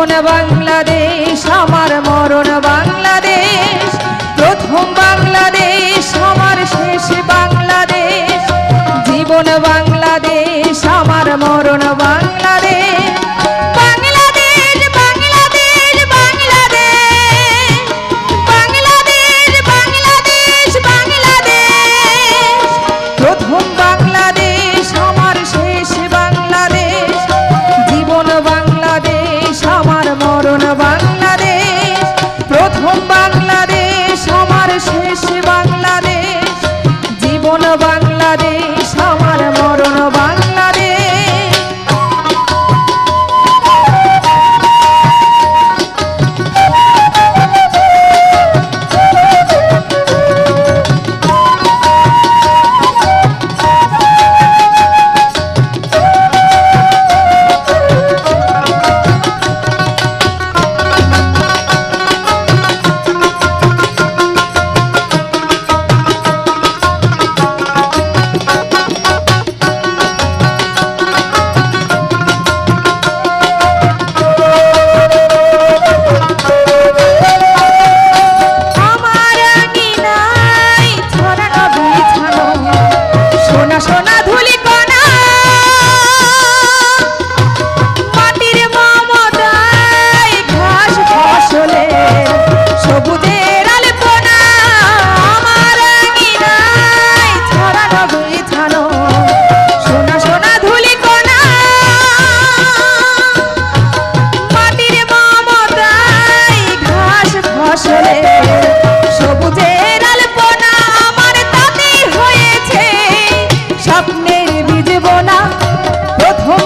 জীবন বাংলাদেশ আমার মরণ বাংলাদেশ, প্রথম বাংলাদেশ আমার শেষ বাংলাদেশ। জীবন বাংলাদেশ আমার মরণ বাংলাদেশ, বাংলাদেশ বাংলাদেশ বাংলাদেশ, বাংলাদেশ বাংলাদেশ বাংলাদেশ। প্রথম বাংলাদেশ আমার শেষ বাংলাদেশ, জীবন বাংলাদেশ আমার মরণ বাংলাদেশ। প্রথম বাংলাদেশ আমার শেষ বাংলাদেশ, জীবন বাংলাদেশ আমার মরণ বাংলাদেশ। সবুজের আলপনা আমার তাতে হয়েছে, স্বপ্নের বীজ বোনা প্রথম